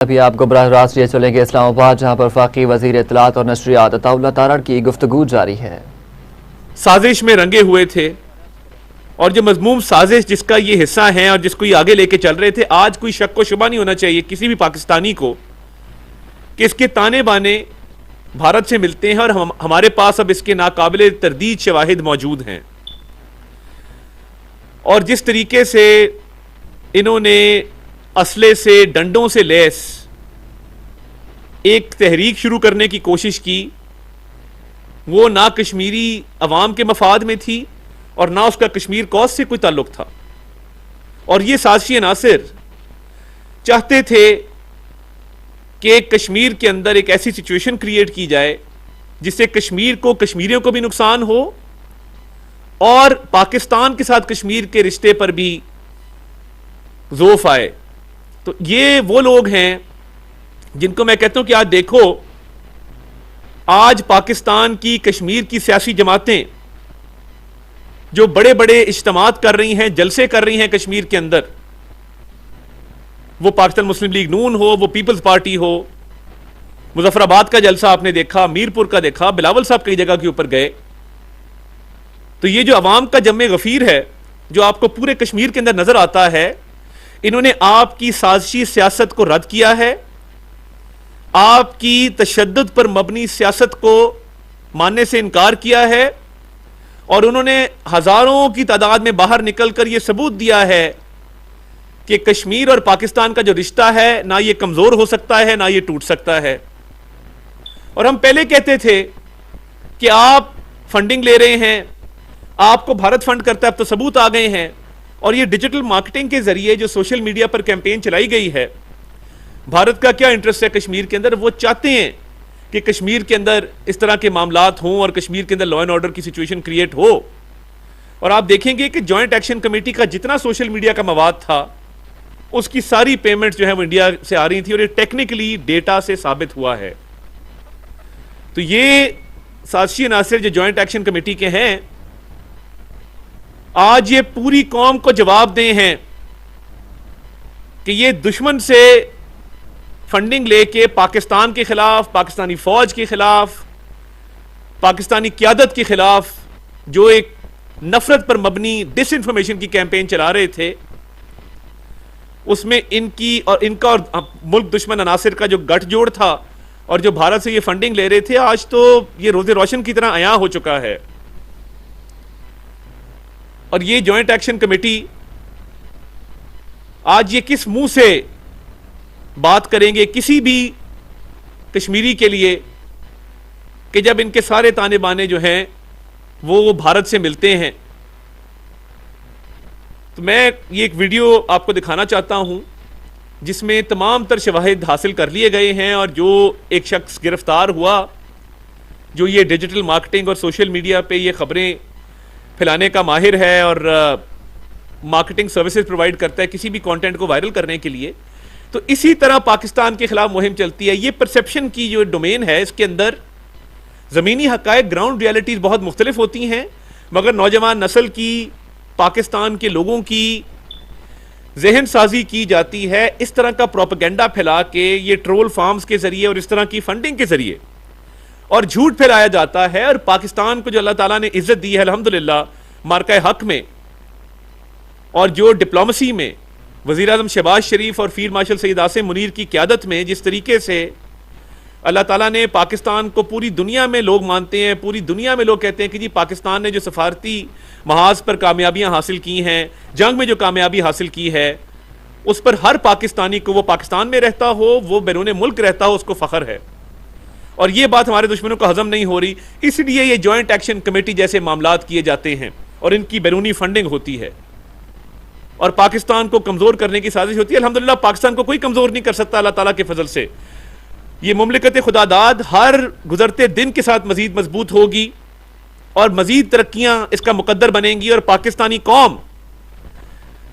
अभी आपको बराह रास्त ये चलेंगे इस्लामाबाद, जहां पर वफाकी वजीर इत्तलात और नशरियात अताउल्लाह तारड़ की गुफ्तगू जारी है। साजिश में रंगे हुए थे और जो मजमूम साजिश जिसका ये हिस्सा है और जिसको ये आगे लेके चल रहे थे, आज कोई शक व शुबा नहीं होना चाहिए किसी भी पाकिस्तानी को कि इसके ताने बाने भारत से मिलते हैं और हमारे पास अब इसके नाकाबिले तरदीद शवाहिद मौजूद हैं। और जिस तरीके से इन्होंने असले से डंडों से लैस एक तहरीक शुरू करने की कोशिश की, वो ना कश्मीरी अवाम के मफाद में थी और ना उसका कश्मीर कौस से कोई ताल्लुक था। और ये साजिशी अनासिर चाहते थे कि कश्मीर के अंदर एक ऐसी सिचुएशन क्रिएट की जाए जिससे कश्मीर को, कश्मीरियों को भी नुकसान हो और पाकिस्तान के साथ कश्मीर के रिश्ते पर भी ज़ोफ आए। तो ये वो लोग हैं जिनको मैं कहता हूं कि आज देखो, आज पाकिस्तान की कश्मीर की सियासी जमातें जो बड़े बड़े इज्तिमात कर रही हैं, जलसे कर रही हैं कश्मीर के अंदर, वो पाकिस्तान मुस्लिम लीग नून हो, वो पीपल्स पार्टी हो, मुजफ्फराबाद का जलसा आपने देखा, मीरपुर का देखा, बिलावल साहब कई जगह के ऊपर गए। तो ये जो अवाम का जम्मे गफीर है जो आपको पूरे कश्मीर के अंदर नजर आता है, इन्होंने आपकी साजिशी सियासत को रद्द किया है, आपकी तशद्दुद पर मबनी सियासत को मानने से इनकार किया है और उन्होंने हजारों की तादाद में बाहर निकलकर यह सबूत दिया है कि कश्मीर और पाकिस्तान का जो रिश्ता है ना ये कमजोर हो सकता है ना ये टूट सकता है। और हम पहले कहते थे कि आप फंडिंग ले रहे हैं, आपको भारत फंड करता है, अब तो सबूत आ गए हैं। और ये डिजिटल मार्केटिंग के जरिए जो सोशल मीडिया पर कैंपेन चलाई गई है, भारत का क्या इंटरेस्ट है कश्मीर के अंदर? वो चाहते हैं कि कश्मीर के अंदर इस तरह के मामलात हों और कश्मीर के अंदर लॉ एंड ऑर्डर की सिचुएशन क्रिएट हो। और आप देखेंगे कि जॉइंट एक्शन कमेटी का जितना सोशल मीडिया का मवाद था, उसकी सारी पेमेंट जो है वो इंडिया से आ रही थी और ये टेक्निकली डेटा से साबित हुआ है। तो ये साजिशी अनासिर जो जॉइंट एक्शन कमेटी के हैं, आज ये पूरी कौम को जवाब दे हैं कि ये दुश्मन से फंडिंग लेके पाकिस्तान के खिलाफ, पाकिस्तानी फौज के खिलाफ, पाकिस्तानी क़यादत के खिलाफ जो एक नफरत पर मबनी डिसइंफॉर्मेशन की कैंपेन चला रहे थे, उसमें इनका और मुल्क दुश्मन अनासिर का जो गठजोड़ था और जो भारत से ये फंडिंग ले रहे थे, आज तो ये रोज़े रोशन की तरह अयां हो चुका है। और ये जॉइंट एक्शन कमेटी आज ये किस मुंह से बात करेंगे किसी भी कश्मीरी के लिए कि जब इनके सारे ताने बाने जो हैं वो भारत से मिलते हैं। तो मैं ये एक वीडियो आपको दिखाना चाहता हूं जिसमें तमाम तर शवाहिद हासिल कर लिए गए हैं और जो एक शख्स गिरफ्तार हुआ जो ये डिजिटल मार्केटिंग और सोशल मीडिया पे ये खबरें फैलाने का माहिर है और मार्केटिंग सर्विसेज प्रोवाइड करता है किसी भी कंटेंट को वायरल करने के लिए। तो इसी तरह पाकिस्तान के खिलाफ मुहिम चलती है। ये परसेप्शन की जो डोमेन है, इसके अंदर ज़मीनी हक़ाइक़, ग्राउंड रियलिटीज़ बहुत मुख्तलिफ होती हैं, मगर नौजवान नस्ल की, पाकिस्तान के लोगों की जहन साजी की जाती है इस तरह का प्रोपेगेंडा फैला के, ये ट्रोल फार्म्स के जरिए और इस तरह की फंडिंग के जरिए, और झूठ फैलाया जाता है। और पाकिस्तान को जो अल्लाह ताला ने इज्जत दी है अल्हम्दुलिल्लाह मार्का हक में, और जो डिप्लोमेसी में वज़ीर आज़म शहबाज शरीफ और फील्ड मार्शल सईद आसिम मुनीर की क़यादत में जिस तरीके से अल्लाह ताला ने पाकिस्तान को पूरी दुनिया में लोग मानते हैं, पूरी दुनिया में लोग कहते हैं कि जी पाकिस्तान ने जो सफारती महाज पर कामयाबियां हासिल की हैं, जंग में जो कामयाबी हासिल की है, उस पर हर पाकिस्तानी को, वो पाकिस्तान में रहता हो, वो बैरून मुल्क रहता हो, उसको फ़ख्र है। और ये बात हमारे दुश्मनों को हजम नहीं हो रही, इसलिए ये जॉइंट एक्शन कमेटी जैसे मामलात किए जाते हैं और इनकी बैरूनी फंडिंग होती है और पाकिस्तान को कमजोर करने की साजिश होती है। अल्हम्दुलिल्लाह पाकिस्तान को कोई कमजोर नहीं कर सकता अल्लाह ताला के फजल से। ये मुमलिकत खुदादाद हर गुजरते दिन के साथ मजीद मजबूत होगी और मजीद तरक्कियां इसका मुकद्दर बनेंगी और पाकिस्तानी कौम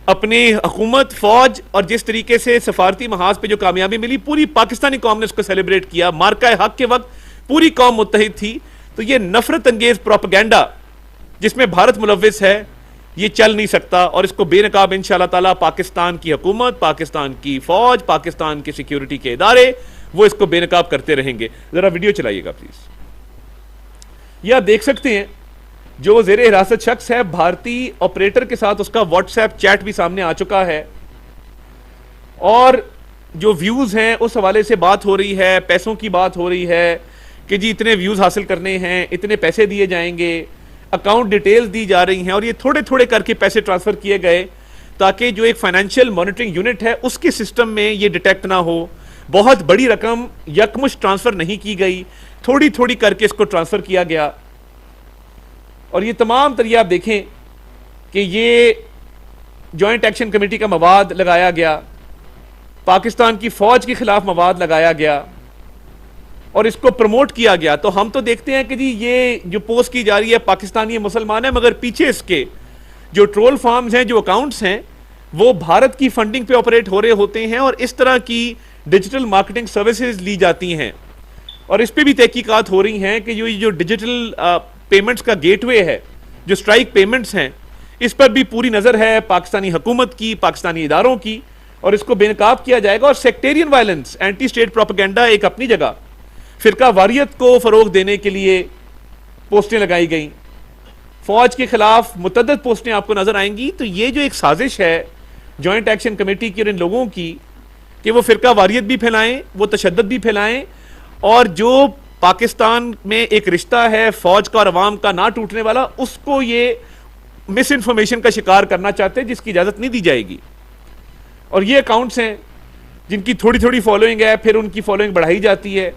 अपनी हुकूमत, फौज और जिस तरीके से सफारती महाज पे जो कामयाबी मिली, पूरी पाकिस्तानी कौम ने उसको सेलिब्रेट किया। मार्का हक के वक्त पूरी कौम मुत्तहिद थी। तो ये नफरत अंगेज प्रोपेगेंडा जिसमें भारत मुलव्विस है, ये चल नहीं सकता, और इसको बेनकाब इंशाअल्लाह ताला पाकिस्तान की हुकूमत, पाकिस्तान की फौज, पाकिस्तान के सिक्योरिटी के इदारे वो इसको बेनकाब करते रहेंगे। जरा वीडियो चलाइएगा प्लीज। ये आप देख सकते हैं जो जेर हिरासत शख्स है, भारतीय ऑपरेटर के साथ उसका व्हाट्सएप चैट भी सामने आ चुका है, और जो व्यूज हैं उस हवाले से बात हो रही है, पैसों की बात हो रही है कि जी इतने व्यूज हासिल करने हैं, इतने पैसे दिए जाएंगे, अकाउंट डिटेल्स दी जा रही हैं, और ये थोड़े थोड़े करके पैसे ट्रांसफर किए गए ताकि जो एक फाइनेंशियल मॉनिटरिंग यूनिट है उसके सिस्टम में ये डिटेक्ट ना हो। बहुत बड़ी रकम यकमुश्त ट्रांसफर नहीं की गई, थोड़ी थोड़ी करके इसको ट्रांसफर किया गया। और ये तमाम तरीके आप देखें कि ये जॉइंट एक्शन कमेटी का मवाद लगाया गया, पाकिस्तान की फौज के खिलाफ मवाद लगाया गया और इसको प्रमोट किया गया। तो हम तो देखते हैं कि जी ये जो पोस्ट की जा रही है पाकिस्तानी मुसलमान है, मगर पीछे इसके जो ट्रोल फार्म्स हैं, जो अकाउंट्स हैं, वो भारत की फंडिंग पे ऑपरेट हो रहे होते हैं और इस तरह की डिजिटल मार्केटिंग सर्विसेज ली जाती हैं। और इस पे भी तहकीकात हो रही हैं कि जो डिजिटल पेमेंट्स का गेटवे है, जो स्ट्राइक पेमेंट्स हैं, इस पर भी पूरी नजर है पाकिस्तानी हुकूमत की, पाकिस्तानी इदारों की, और इसको बेनकाब किया जाएगा। और sectarian violence, anti state propaganda एक अपनी जगह, फिरका वारियत को फरोग देने के लिए पोस्टें लगाई गई, फौज के खिलाफ मुतद्दद पोस्टें आपको नजर आएंगी। तो ये जो एक साजिश है जॉइंट एक्शन कमेटी की और इन लोगों की कि वो फिरका वारियत भी फैलाएं, वो तशद्दुद भी फैलाएं, और जो पाकिस्तान में एक रिश्ता है फौज का और अवाम का ना टूटने वाला, उसको ये मिस इन्फॉर्मेशन का शिकार करना चाहते हैं, जिसकी इजाजत नहीं दी जाएगी। और ये अकाउंट्स हैं जिनकी थोड़ी थोड़ी फॉलोइंग है, फिर उनकी फॉलोइंग बढ़ाई जाती है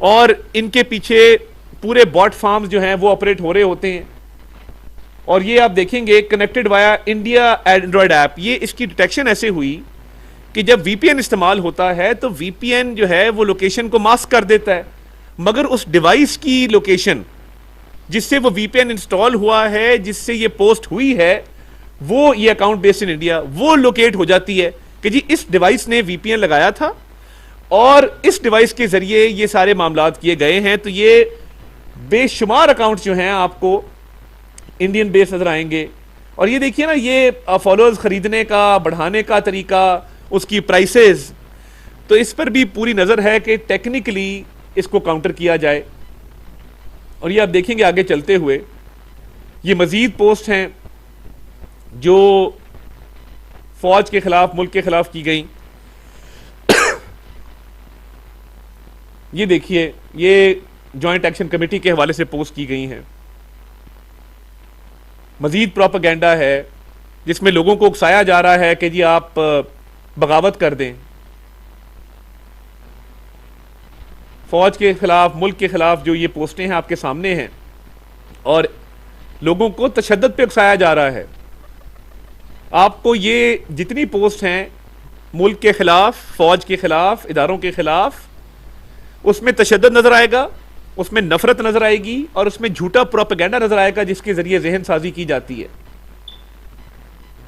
और इनके पीछे पूरे बॉट फार्म्स जो हैं वो ऑपरेट हो रहे होते हैं। और ये आप देखेंगे connected via India Android app, ये इसकी डिटेक्शन ऐसे हुई कि जब वीपीएन इस्तेमाल होता है तो वीपीएन जो है वो लोकेशन को मास्क कर देता है, मगर उस डिवाइस की लोकेशन जिससे वो वीपीएन इंस्टॉल हुआ है, जिससे ये पोस्ट हुई है, वो ये अकाउंट बेस्ड इन इंडिया, वो लोकेट हो जाती है कि जी इस डिवाइस ने वीपीएन लगाया था और इस डिवाइस के जरिए ये सारे मामलात किए गए हैं। तो ये बेशुमार अकाउंट्स जो हैं आपको इंडियन बेस नजर आएंगे। और ये देखिए ना, ये फॉलोअर्स खरीदने का, बढ़ाने का तरीका, उसकी प्राइसेस, तो इस पर भी पूरी नजर है कि टेक्निकली इसको काउंटर किया जाए। और ये आप देखेंगे आगे चलते हुए, ये मजीद पोस्ट हैं जो फौज के खिलाफ, मुल्क के खिलाफ की गई। ये देखिए, ये जॉइंट एक्शन कमेटी के हवाले से पोस्ट की गई हैं। मजीद प्रोपेगेंडा है जिसमें लोगों को उकसाया जा रहा है कि जी आप बगावत कर दें, फौज के खिलाफ, मुल्क के खिलाफ। जो ये पोस्टें हैं आपके सामने हैं और लोगों को तशद्दुद पे उकसाया जा रहा है। आपको ये जितनी पोस्ट हैं मुल्क के खिलाफ, फौज के खिलाफ, इदारों के खिलाफ, उसमें तशद्दुद नजर आएगा, उसमें नफरत नजर आएगी और उसमें झूठा प्रोपेगेंडा नजर आएगा जिसके जरिए जहन साजी की जाती है।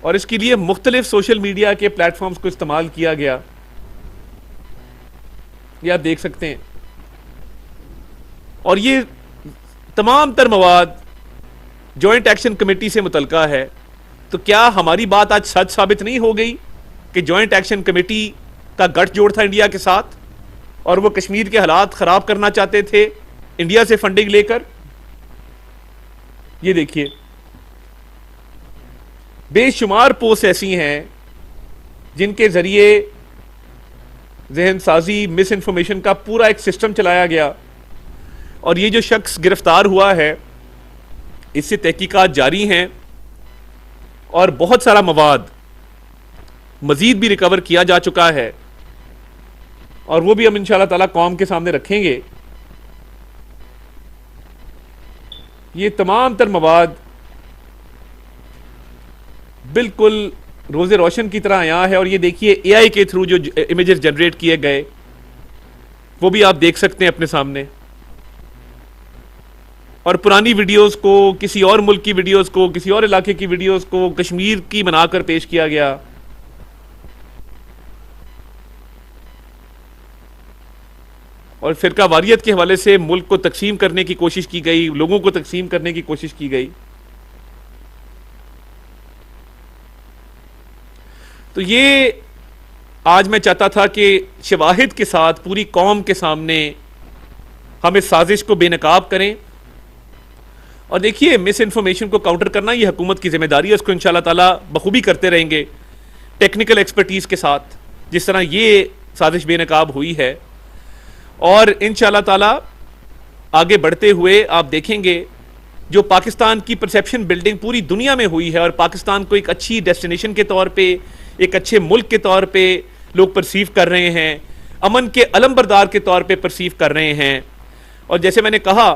और इसके लिए मुख्तलिफ सोशल मीडिया के प्लेटफॉर्म्स को इस्तेमाल किया गया, ये आप देख सकते हैं। और ये तमाम तर मवाद जॉइंट एक्शन कमेटी से मुतल्का है। तो क्या हमारी बात आज सच साबित नहीं हो गई कि जॉइंट एक्शन कमेटी का गठजोड़ था इंडिया के साथ और वो कश्मीर के हालात खराब करना चाहते थे इंडिया से फंडिंग लेकर? ये देखिए, बेशुमार पोस्ट ऐसी हैं जिनके जरिए जहन साजी, मिस इन्फॉर्मेशन का पूरा एक सिस्टम चलाया गया। और ये जो शख्स गिरफ्तार हुआ है, इससे तहकीकात जारी हैं और बहुत सारा मवाद मजीद भी रिकवर किया जा चुका है और वो भी हम इंशाअल्लाह ताला कौम के सामने रखेंगे। ये तमाम तर मवाद बिल्कुल रोज़े रोशन की तरह आया है। और ये देखिए एआई के थ्रू जो इमेजेस जनरेट किए गए वो भी आप देख सकते हैं अपने सामने। और पुरानी वीडियोस को, किसी और मुल्क की वीडियोस को, किसी और इलाके की वीडियोस को कश्मीर की बनाकर पेश किया गया। और फिरका वारियत के हवाले से मुल्क को तकसीम करने की कोशिश की गई, लोगों को तकसीम करने की कोशिश की गई। तो ये आज मैं चाहता था कि शवाहिद के साथ पूरी कौम के सामने हम इस साजिश को बेनकाब करें। और देखिए, मिस इन्फॉर्मेशन को काउंटर करना ये हुकूमत की जिम्मेदारी है, उसको इंशाल्लाह ताला बखूबी करते रहेंगे टेक्निकल एक्सपर्टीज के साथ, जिस तरह ये साजिश बेनकाब हुई है। और इंशाल्लाह ताला आगे बढ़ते हुए आप देखेंगे जो पाकिस्तान की परसेप्शन बिल्डिंग पूरी दुनिया में हुई है और पाकिस्तान को एक अच्छी डेस्टिनेशन के तौर पे, एक अच्छे मुल्क के तौर पे लोग परसीव कर रहे हैं, अमन के अलमबरदार के तौर पे परसीव कर रहे हैं। और जैसे मैंने कहा,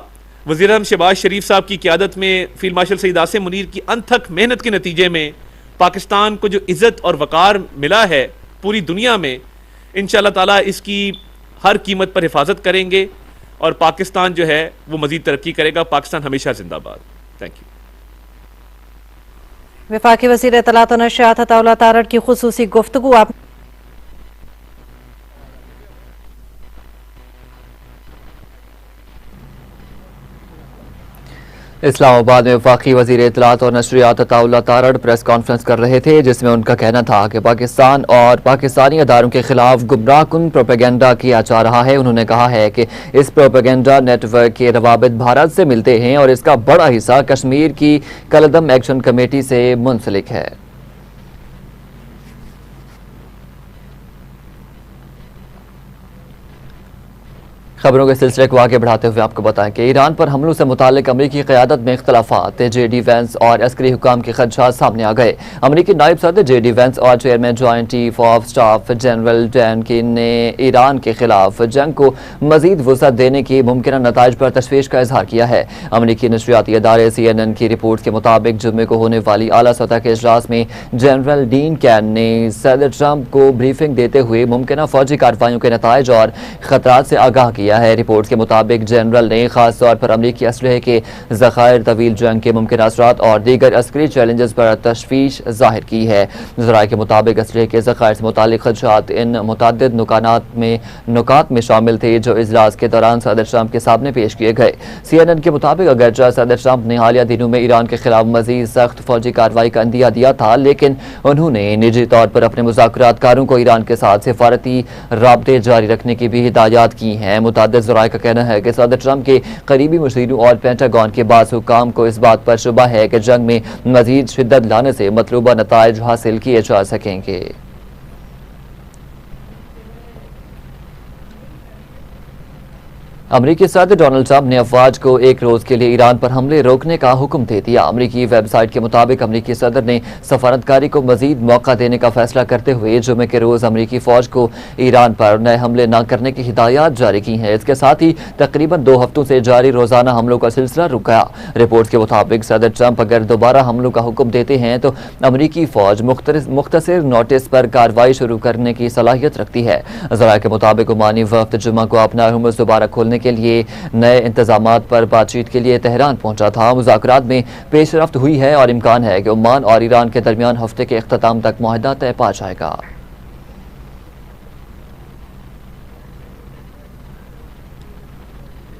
वज़ीर-ए-आज़म शहबाज शरीफ साहब की क़यादत में फील्ड मार्शल सईद आसिम मुनीर की अनथक मेहनत के नतीजे में पाकिस्तान को जो इज़्ज़त और वक़ार मिला है पूरी दुनिया में, इंशाल्लाह ताला इसकी हर कीमत पर हिफाजत करेंगे और पाकिस्तान जो है वो मज़ीद तरक्की करेगा। पाकिस्तान हमेशा जिंदाबाद। Thank you. वफाकी वज़ीर इत्तलात और नशरियात अताउल्लाह तारड़ की खुसूसी गुफ्तगू। आप इस्लामाबाद में वफाकी वज़ीर इत्तलात और नशरियात अताउल्लाह तारड़ प्रेस कॉन्फ्रेंस कर रहे थे, जिसमें उनका कहना था कि पाकिस्तान और पाकिस्तानी अदारों के खिलाफ गुमराहकुन प्रोपेगेंडा किया जा रहा है। उन्होंने कहा है कि इस प्रोपेगेंडा नेटवर्क के रवाबित भारत से मिलते हैं और इसका बड़ा हिस्सा कश्मीर की कलदम एक्शन कमेटी से मुंसलिक है। खबरों के सिलसिले को आगे बढ़ाते हुए आपको बताएं कि ईरान पर हमलों से मुताल्लिक अमरीकी क़यादत में इख्तलाफात, JD वैंस और अस्करी हुकाम के खदशात सामने आ गए। अमरीकी नायब सदर JD वैंस और chairman joint chief of staff general Dan कीन ने ईरान के खिलाफ जंग को मजीद वसअत देने की मुमकिन नताइज पर तशवीश का इजहार किया है। अमरीकी नशरियाती अदारे CNN की रिपोर्ट के मुताबिक जुम्मे को होने वाली आला सतह के इजलास में जनरल डीन कैन ने सदर ट्रंप को ब्रीफिंग देते हुए मुमकिन फौजी कार्रवाइयों के नताइज और खतरात से आगाह किया है। रिपोर्ट के मुताबिक जनरल ने खास तौर पर अमरीकी असलहे के ज़खायर, तवील जंग के मुमकिन असरात और दीगर अस्करी चैलेंजेस पर तशवीश जाहिर की है। ज़राए के मुताबिक असलहे के ज़खायर से मुतालिक खदशात इन मुतअद्दिद नुकात में शामिल थे जो इजलास के दौरान सदर ट्रंप के सामने पेश किए गए। CNN के मुताबिक अगरचे सदर ट्रंप ने हालिया दिनों में ईरान के खिलाफ मजीद सख्त फौजी कार्रवाई का अंदिया दिया था, लेकिन उन्होंने निजी तौर पर अपने मुज़ाकरातकारों को ईरान के साथ सिफारती राब्ते जारी रखने की भी हिदायत की हैं। मुतअद्दिद ज़राए का कहना है कि सदर ट्रंप के करीबी मुशीरों और पेंटागन के बाज़ हुकाम को इस बात पर शुबा है कि जंग में मजीद शिद्दत लाने से मतलूबा नताइज हासिल किए जा सकेंगे। अमरीकी सदर डोनाल्ड ट्रंप ने अफवाज को एक रोज के लिए ईरान पर हमले रोकने का हुक्म दे दिया। अमरीकी वेबसाइट के मुताबिक अमरीकी सदर ने सफारतकारी को मजीद मौका देने का फैसला करते हुए जुमे के रोज अमरीकी फौज को ईरान पर नए हमले न करने की हिदायत जारी की हैं। इसके साथ ही तकरीबन 2 हफ्तों से जारी रोजाना हमलों का सिलसिला रुक गया। रिपोर्ट के मुताबिक सदर ट्रंप अगर दोबारा हमलों का हुक्म देते हैं तो अमरीकी फौज मुख्तसर नोटिस पर कार्रवाई शुरू करने की सलाहियत रखती है। ज़राए के मुताबिक ओमानी वफ्द जुमा को अपना हुर्मुज़ दोबारा खोलने के लिए नए इंतजामात पर बातचीत के लिए तेहरान पहुंचा था। मुज़ाकरात में पेशरफ्त हुई है और इम्कान है कि ओमान और ईरान के दरमियान हफ्ते के इख्तिताम तक मुआहदा तय पा जाएगा।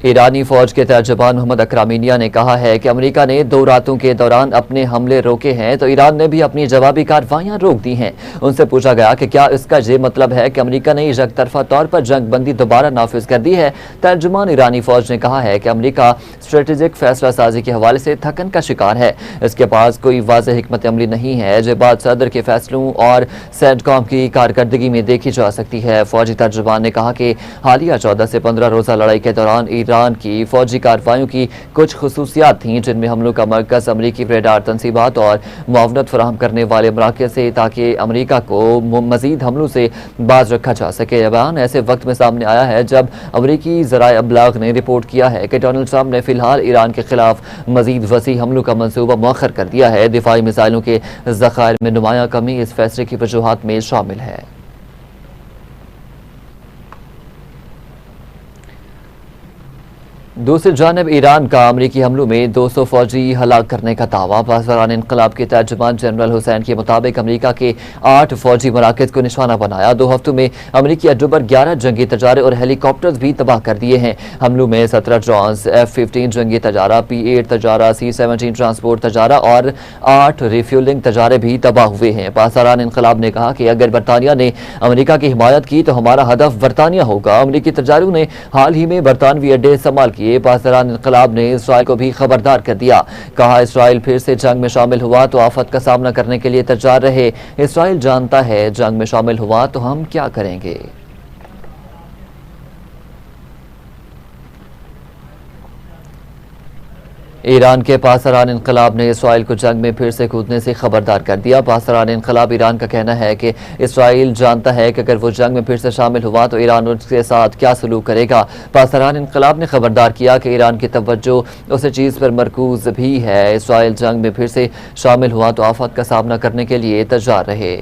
ईरानी फौज के तर्जुमान मोहम्मद अकरामीनिया ने कहा है कि अमेरिका ने 2 रातों के दौरान अपने हमले रोके हैं तो ईरान ने भी अपनी जवाबी कार्रवाइयां रोक दी हैं। उनसे पूछा गया कि क्या इसका ये मतलब है कि अमेरिका ने यकतरफा तौर पर जंग बंदी दोबारा नाफिज कर दी है। तर्जुमान ईरानी फौज ने कहा है कि अमेरिका स्ट्रेटेजिक फैसला साजी के हवाले से थकन का शिकार है। इसके पास कोई वाज़ेह हिकमत अमली नहीं है जो बात सदर के फैसलों और सेंटकॉम की कारकर्दगी में देखी जा सकती है। फौजी तर्जुमान ने कहा कि हालिया 14 से 15 रोज़ा लड़ाई के दौरान ईरान की फौजी कार्रवाइयों की कुछ खुसूसियात थीं जिनमें हमलों का मरकज अमरीकी रेडार तंसीबात और मुआवनत फराहम करने वाले मराकज़ से ताकि अमरीका को मजीद हमलों से बाज रखा जा सके। यह बयान ऐसे वक्त में सामने आया है जब अमरीकी ज़राए अबलाग ने रिपोर्ट किया है कि डोनाल्ड ट्रंप ने फिलहाल ईरान के खिलाफ मजीद वसी हमलों का मनसूबा मौखर कर दिया है। दिफाई मिसाइलों के ज़खायर में नुमाया कमी इस फैसले की वजूहात में शामिल है। दूसरी जानब ईरान का अमरीकी हमलों में 200 फौजी हलाक करने का दावा। पासवान इनकलाब के तर्जुमान जनरल हुसैन के मुताबिक अमरीका के 8 फौजी मराकज को निशाना बनाया। 2 हफ्तों में अमरीकी अड्डों पर 11 जंगी तजारे और हेलीकॉप्टर्स भी तबाह कर दिए हैं। हमलों में 17 ड्रोन्स, F-15 जंगी तजारा, P-8 तजारा, C-17 ट्रांसपोर्ट तजारा और 8 रिफ्यूलिंग तजारे भी तबाह हुए हैं। पासवान इनकलाब ने कहा कि अगर बरतानिया ने अमरीका की हिमायत की तो हमारा हदफ बरतानिया होगा। अमरीकी तजारों ने हाल ही में बरतानवी अड्डे इस्तेमाल किए। पासवान इनकलाब ने इसराइल को भी खबरदार कर दिया। कहा इसराइल फिर से जंग में शामिल हुआ तो आफत का सामना करने के लिए तैयार रहे। इसराइल जानता है जंग में शामिल हुआ तो हम क्या करेंगे। ईरान के पासवान इनकलाब ने इसराइल को जंग में फिर से कूदने से खबरदार कर दिया। पासवान इनकलाब ईरान का कहना है कि इसराइल जानता है कि अगर वो जंग में फिर से शामिल हुआ तो ईरान उसके साथ क्या सलूक करेगा। पासवान इनकलाब ने खबरदार किया कि ईरान की तवज्जो उस चीज़ पर मरकूज भी है। इसराइल जंग में फिर से शामिल हुआ तो आफत का सामना करने के लिए तैयार रहे।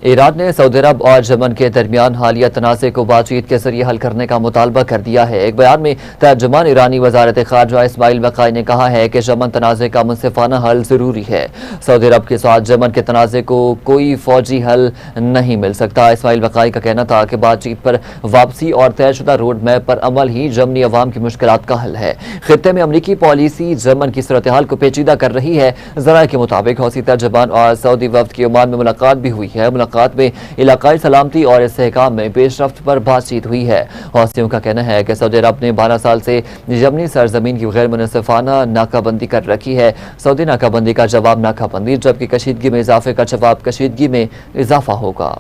ईरान ने सऊदी अरब और यमन के दरमियान हालिया तनाज़े को बातचीत के जरिए हल करने का मुतालबा कर दिया है। एक बयान में तर्जुमान ईरानी वजारत खारजा इस्माइल वक़ाई ने कहा है कि यमन तनाज़े का मुनसिफाना हल ज़रूरी है। सऊदी अरब के साथ यमन के तनाज़े को कोई फौजी हल नहीं मिल सकता। इस्माइल वक़ाई का कहना था कि बातचीत पर वापसी और तयशुदा रोड मैप पर अमल ही यमनी अवाम की मुश्किलात का हल है। खित्ते में अमरीकी पॉलिसी यमन की सूरत हाल को पेचीदा कर रही है। ज़राए के मुताबिक हौसी तर्जुमान और सऊदी वफ्द की ओमान में मुलाकात भी हुई है। मुलाकात में इलाकाई सलामती और इस्तेहकाम में पेशरफ्त पर बातचीत हुई है। हौसियों का कहना है कि सऊदी अरब ने 12 साल से यमनी सरजमीन की गैर मुनसिफाना नाकाबंदी कर रखी है। सऊदी नाकाबंदी का जवाब नाकाबंदी, जबकि कशीदगी में इजाफे का जवाब कशीदगी में इजाफा होगा।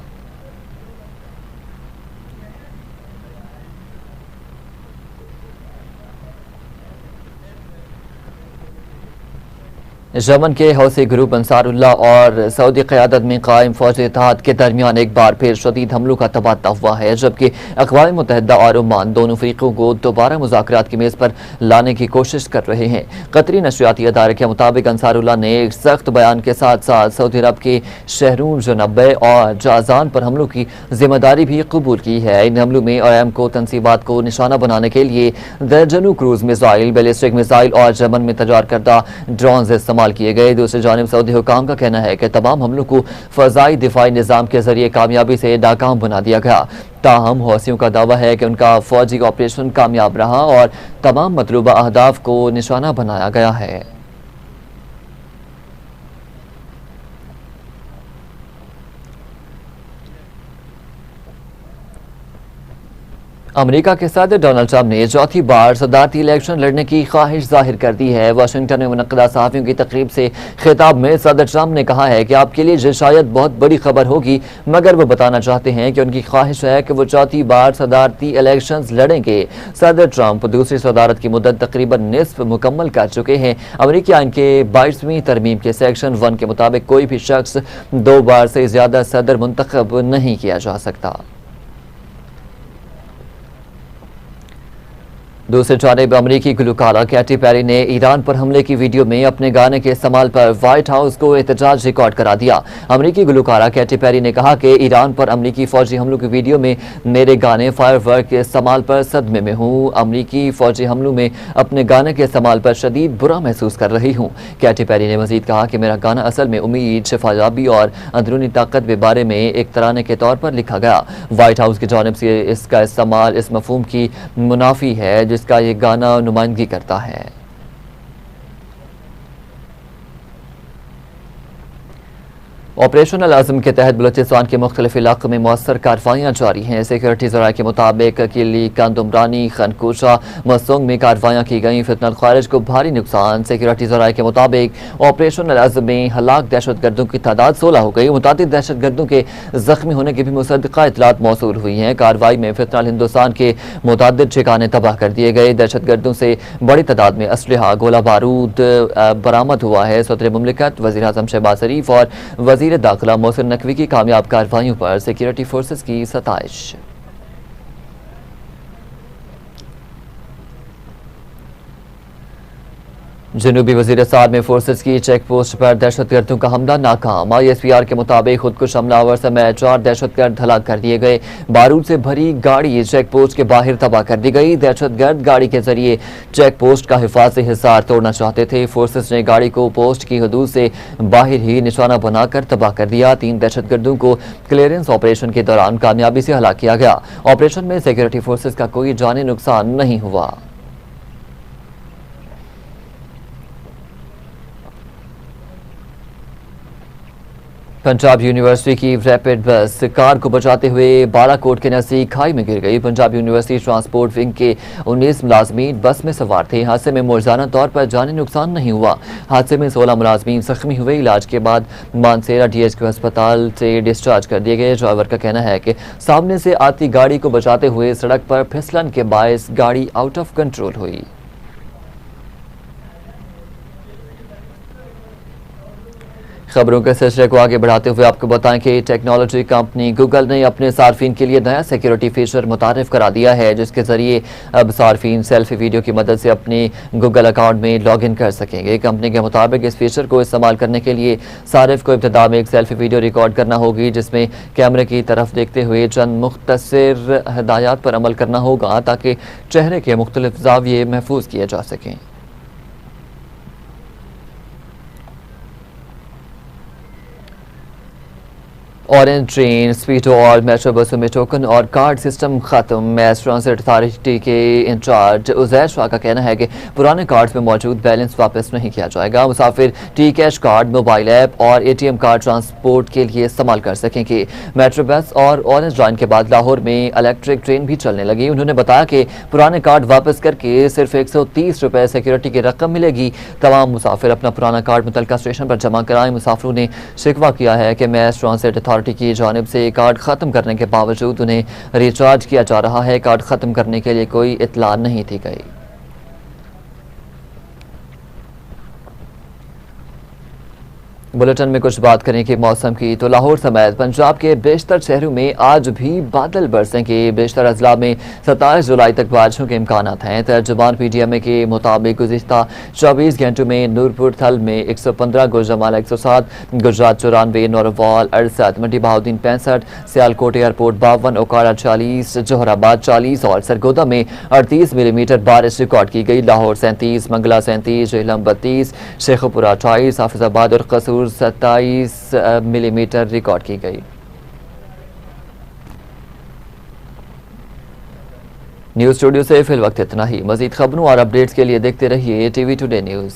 यमन के हौसी ग्रुप अंसारुल्लाह और सऊदी क़यादत में कायम फौज इत्तेहाद के दरमियान एक बार फिर शदीद हमलों का तबादला हुआ है, जबकि अक़वाम मुत्तहिदा और ओमान दोनों फ़रीक़ों को दोबारा मुज़ाकरात की मेज़ पर लाने की कोशिश कर रहे हैं। कतरी नशरियाती अदारे के मुताबिक अंसारुल्लाह ने एक सख्त बयान के साथ साथ सऊदी अरब के शहरों जनब्बे और जाजान पर हमलों की जिम्मेदारी भी कबूल की है। इन हमलों में अरामको तनसीबात को निशाना बनाने के लिए दर्जनों क्रूज मिसाइल, बैलिस्टिक मिसाइल और यमन में तैयार करदा ड्रोन इस्तेमाल किए गए। दूसरी जानिब सऊदी हुकाम का कहना है कि तमाम हमलों को फ़ज़ाई दिफाई निज़ाम के जरिए कामयाबी से नाकाम बना दिया गया। ताहम हौसियों का दावा है कि उनका फौजी ऑपरेशन कामयाब रहा और तमाम मतलूबा अहदाफ को निशाना बनाया गया है। अमेरिका के सदर डोनाल्ड ट्रंप ने चौथी बार सदारती इलेक्शन लड़ने की ख्वाहिश जाहिर कर दी है। वाशिंगटन में मुनक़दा सहाफ़ियों की तकरीब से खिताब में सदर ट्रंप ने कहा है कि आपके लिए ये शायद बहुत बड़ी खबर होगी, मगर वो बताना चाहते हैं कि उनकी ख्वाहिश है कि वो चौथी बार सदारती इलेक्शन लड़ेंगे। सदर ट्रंप दूसरी सदारत की मुद्दत तकरीबन निस्फ मुकम्मल कर चुके हैं। अमेरिकी आइन के 22वीं तरमीम के सेक्शन 1 के मुताबिक कोई भी शख्स 2 बार से ज़्यादा सदर मुंतखब नहीं किया जा सकता। दूसरी जानिब अमरीकी गुलकारा कैटी पेरी ने ईरान पर हमले की वीडियो में अपने गाने के इस्तेमाल पर व्हाइट हाउस को एहतजाज रिकॉर्ड करा दिया। अमरीकी गुलकारा कैटी पेरी ने कहा कि ईरान पर अमरीकी फौजी हमलों की वीडियो में मेरे गाने फायरवर्क के इस्तेमाल पर सदमे में हूँ। अमरीकी फौजी हमलों में अपने गाने के इस्तेमाल पर शदीद बुरा महसूस कर रही हूँ। कैटी पेरी ने मजीद कहा कि मेरा गाना असल में उम्मीद, शिफायाबी और अंदरूनी ताकत के बारे में एक तराने के तौर पर लिखा गया। व्हाइट हाउस की जानिब से इसका इस्तेमाल इस मफहूम की मुनाफी है जिसका ये गाना नुमाइंदगी करता है। ऑपरेशन अल-आज़म के तहत बलूचिस्तान के मुख्तलिफ इलाकों में मौसर कार्रवाइयाँ जारी हैं। सिक्योरिटी ज़राए के मुताबिक किली, कंदुमरानी, खनकोशा, मसूंग में कार्रवाइयाँ की गई। फितनल खारिज को भारी नुकसान। सिक्योरिटी ज़राए के मुताबिक ऑपरेशन अल-आज़म में हलाक दहशतगर्दों की तादाद 16 हो गई। मुतादिद दहशतगर्दों के जख्मी होने की भी मुसद्दक़ा इतलात मौसूल हुई हैं। कार्रवाई में फितनल हिंदुस्तान के मुतादिद ठिकाने तबाह कर दिए गए। दहशतगर्दों से बड़ी तादाद में असलहा, गोला बारूद बरामद हुआ है। सदर मुमलिकत वज़ीर आज़म शहबाज शरीफ और वज़ीर दाखिला मोहसिन नकवी की कामयाब कार्रवाइयों पर सिक्योरिटी फोर्सेस की सताइश। जनूबी वजीरिस्तान में फोर्सेस की चेक पोस्ट पर दहशतगर्दों का हमला नाकाम। ISPR के मुताबिक खुदकुश हमलावर समेत 4 दहशतगर्द हलाक कर दिए गए। बारूद से भरी गाड़ी चेक पोस्ट के बाहर तबाह कर दी गई। दहशतगर्द गाड़ी के जरिए चेक पोस्ट का हिफाजती हिसार तोड़ना चाहते थे। फोर्सेस ने गाड़ी को पोस्ट की हदूद से बाहर ही निशाना बनाकर तबाह कर दिया। 3 दहशतगर्दों को क्लियरेंस ऑपरेशन के दौरान कामयाबी से हलाक किया गया। ऑपरेशन में सिक्योरिटी फोर्सेस का कोई जानी नुकसान नहीं हुआ। पंजाब यूनिवर्सिटी की रैपिड बस कार को बचाते हुए बालाकोट के नजदीक खाई में गिर गई। पंजाब यूनिवर्सिटी ट्रांसपोर्ट विंग के 19 मुलाजमीन बस में सवार थे। हादसे में मौजूदा तौर पर जानी नुकसान नहीं हुआ। हादसे में 16 मुलाजमीन जख्मी हुए। इलाज के बाद मानसेरा DHQ अस्पताल से डिस्चार्ज कर दिए गए। ड्राइवर का कहना है कि सामने से आती गाड़ी को बचाते हुए सड़क पर फिसलन के बायस गाड़ी आउट ऑफ कंट्रोल हुई। खबरों के सिलसिले को आगे बढ़ाते हुए आपको बताएं कि टेक्नोलॉजी कंपनी गूगल ने अपने सार्फिन के लिए नया सिक्योरिटी फीचर मुतारिफ करा दिया है, जिसके जरिए अब सार्फिन सेल्फी वीडियो की मदद से अपने गूगल अकाउंट में लॉगिन कर सकेंगे। कंपनी के मुताबिक इस फीचर को इस्तेमाल करने के लिए सारिफ को इब्तिदा में एक सेल्फी वीडियो रिकॉर्ड करना होगी, जिसमें कैमरे की तरफ देखते हुए चंद मुख्तसर हिदायत पर अमल करना होगा ताकि चेहरे के मुख्तलिफ जाविये महफूज किए जा सकें। ऑरेंज ट्रेन, स्पीडो और मेट्रो बसों में टोकन और कार्ड सिस्टम खत्म। मैस ट्रांसिट अथॉरिटी के इंचार्ज उजैर शाह का कहना है कि पुराने कार्ड्स में मौजूद बैलेंस वापस नहीं किया जाएगा। मुसाफिर T cash card, mobile app और ATM कार्ड ट्रांसपोर्ट के लिए इस्तेमाल कर सकेंगे। मेट्रो बस और ऑरेंज लाइन के बाद लाहौर में इलेक्ट्रिक ट्रेन भी चलने लगी। उन्होंने बताया कि पुराने कार्ड वापस करके सिर्फ 130 रुपये सिक्योरिटी की रकम मिलेगी। तमाम मुसाफिर अपना पुराना कार्ड मुतल्लिका स्टेशन पर जमा कराएं। मुसाफिरों ने शिकवा किया है कि मैस ट्रांसिट अथॉरिटी की जानिब से कार्ड खत्म करने के बावजूद उन्हें रिचार्ज किया जा रहा है। कार्ड खत्म करने के लिए कोई इत्तला नहीं दी गई। बुलेटिन में कुछ बात करें कि मौसम की, तो लाहौर समेत पंजाब के बेशतर शहरों में आज भी बादल बरसेंगे। बेशतर अजला में 27 जुलाई तक बारिशों के इम्कान हैं। तर्जुमान PTMA के मुताबिक गुज़िश्ता 24 घंटों में नूरपुर थल में 115, गुजरामाला 107, गुजरात 94, नौरवाल 68, मंडी बहाउद्दीन 65, सियालकोट एयरपोर्ट 52, ओकाड़ा 40, जोहराबाद 40 और सरगोदा में 38 मिलीमीटर बारिश रिकॉर्ड की गई। लाहौर 37, मंगला 37, झेलम 32, शेखपुरा 28, हाफिजाबाद और कसूर 27 मिलीमीटर रिकॉर्ड की गई। न्यूज़ स्टूडियो से फिल वक्त इतना ही। मजीद खबरों और अपडेट्स के लिए देखते रहिए TV टुडे न्यूज़।